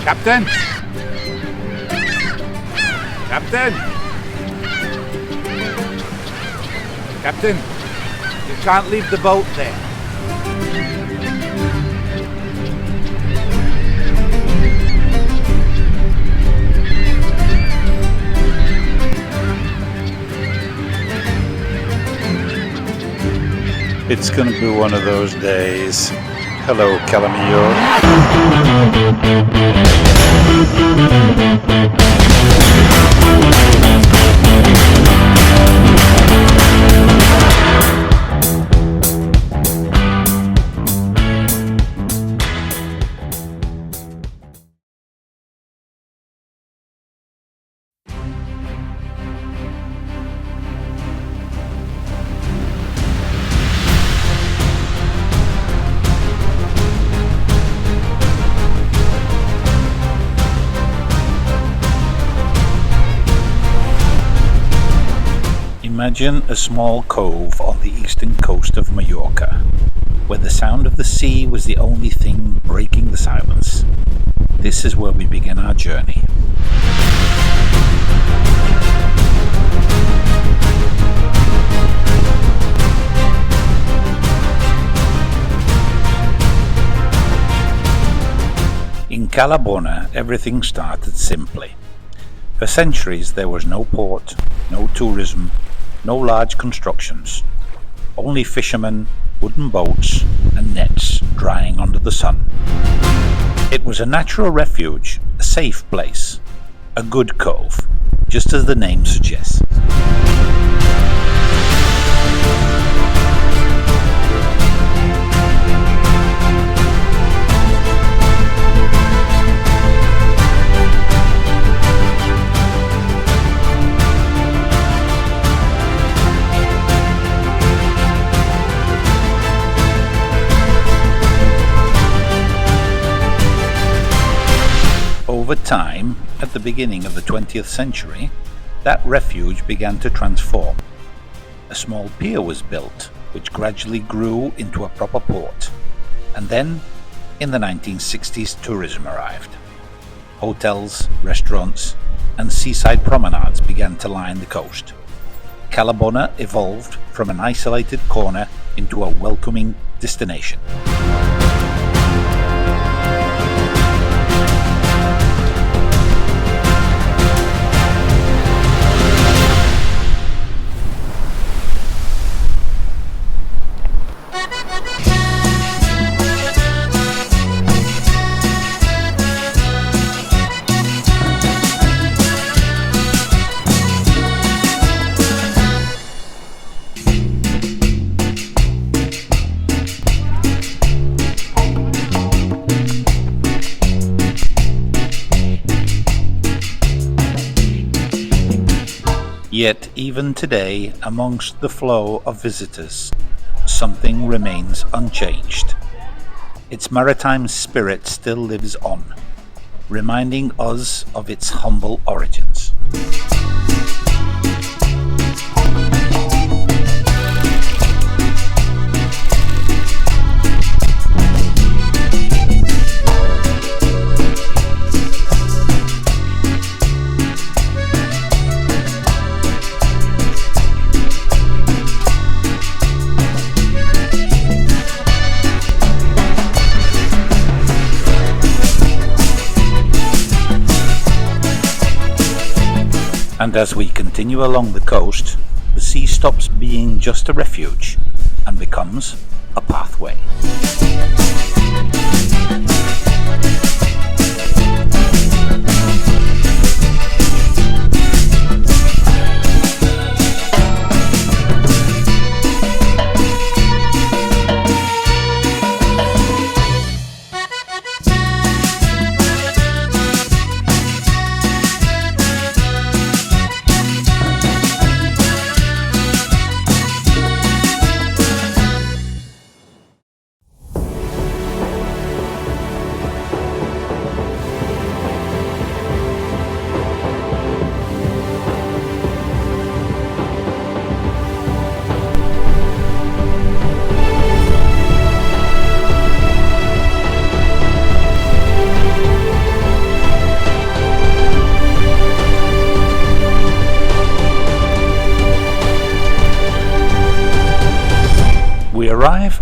Captain! Captain! Captain, you can't leave the boat there. It's gonna be one of those days. Hello, Calamio. Imagine a small cove on the eastern coast of Mallorca, where the sound of the sea was the only thing breaking the silence. This is where we begin our journey. In Cala Bona, everything started simply. For centuries there was no port, no tourism, no large constructions, only fishermen, wooden boats and nets drying under the sun. It was a natural refuge, a safe place, a good cove, just as the name suggests. Over time, at the beginning of the 20th century, that refuge began to transform. A small pier was built, which gradually grew into a proper port. And then, in the 1960s, tourism arrived. Hotels, restaurants, and seaside promenades began to line the coast. Cala Bona evolved from an isolated corner into a welcoming destination. Yet even today, amongst the flow of visitors, something remains unchanged. Its maritime spirit still lives on, reminding us of its humble origins. And as we continue along the coast, the sea stops being just a refuge and becomes a pathway.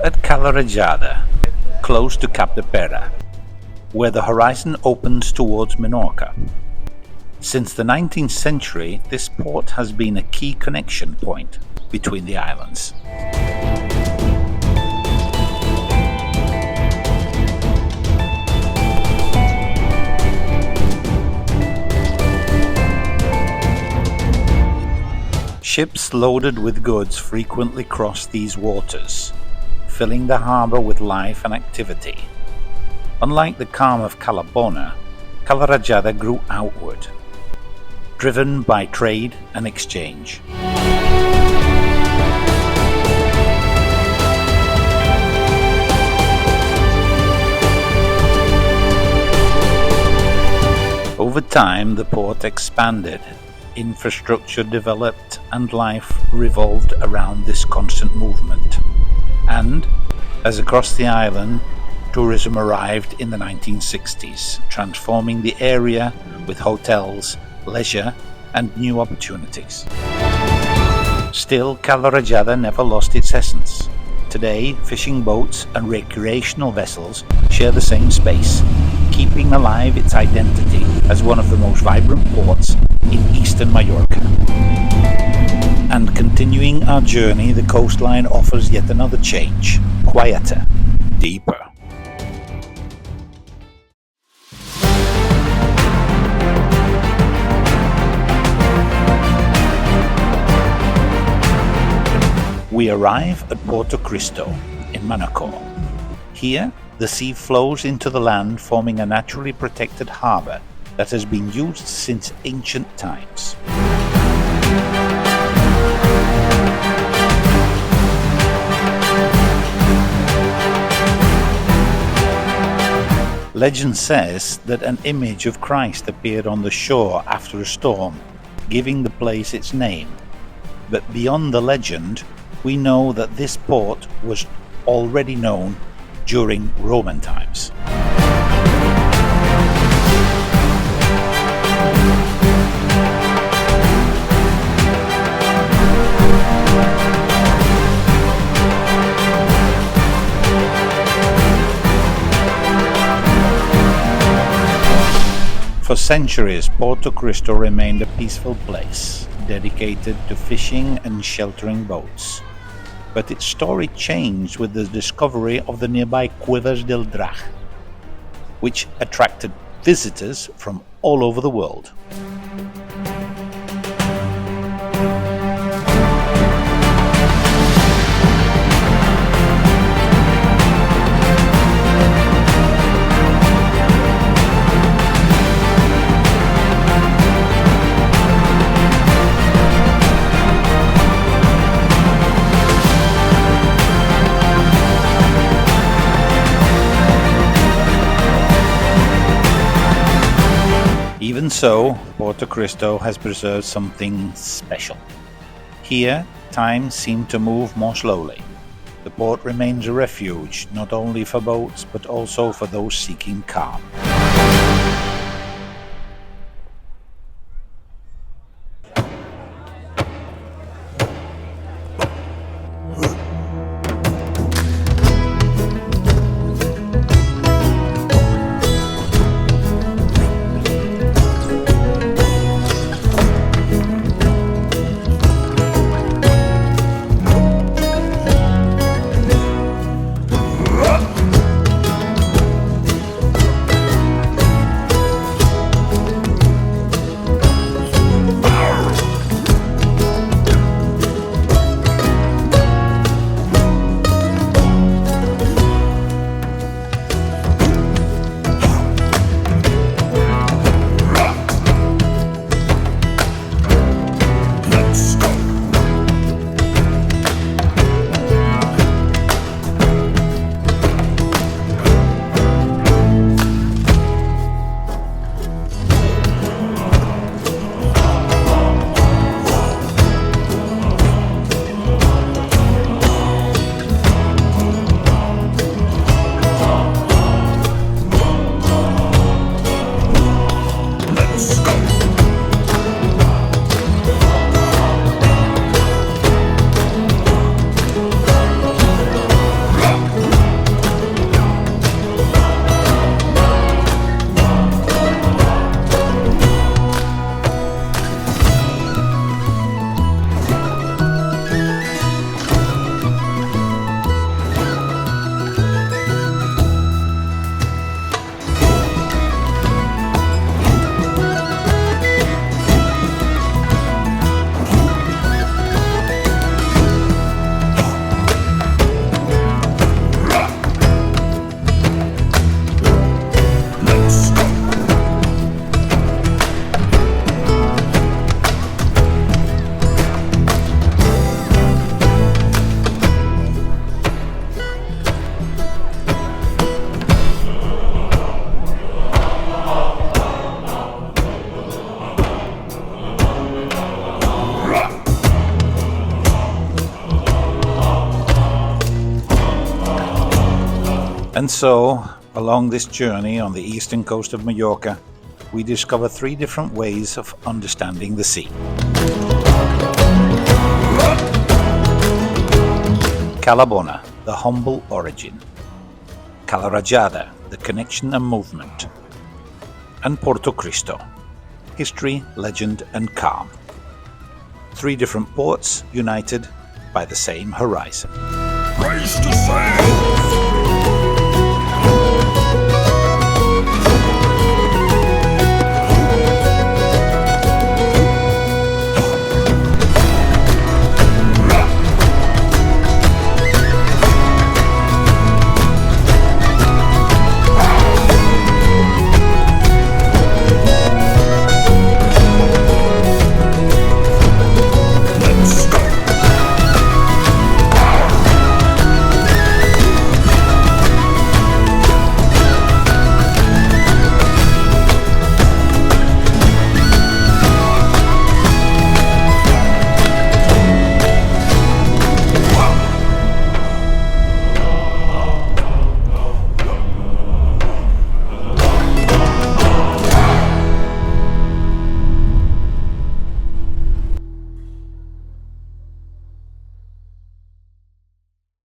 at Cala Rajada, close to Cap de Pera, where the horizon opens towards Menorca. Since the 19th century, this port has been a key connection point between the islands. Ships loaded with goods frequently cross these waters, filling the harbour with life and activity. Unlike the calm of Cala Bona, Cala Rajada grew outward, driven by trade and exchange. Over time, the port expanded, infrastructure developed, and life revolved around this constant movement. And, as across the island, tourism arrived in the 1960s, transforming the area with hotels, leisure, and new opportunities. Still, Cala Rajada never lost its essence. Today, fishing boats and recreational vessels share the same space, keeping alive its identity as one of the most vibrant ports in eastern Mallorca. And continuing our journey, the coastline offers yet another change, quieter, deeper. We arrive at Porto Cristo in Manacor. Here, the sea flows into the land, forming a naturally protected harbour that has been used since ancient times. Legend says that an image of Christ appeared on the shore after a storm, giving the place its name. But beyond the legend, we know that this port was already known during Roman times. For centuries, Porto Cristo remained a peaceful place, dedicated to fishing and sheltering boats. But its story changed with the discovery of the nearby Cuevas del Drac, which attracted visitors from all over the world. Even so, Porto Cristo has preserved something special. Here, time seemed to move more slowly. The port remains a refuge, not only for boats, but also for those seeking calm. And so, along this journey on the eastern coast of Mallorca, we discover 3 different ways of understanding the sea. Cala Bona, the humble origin. Cala Rajada, the connection and movement. And Porto Cristo, history, legend and calm. 3 different ports united by the same horizon. Race to sail!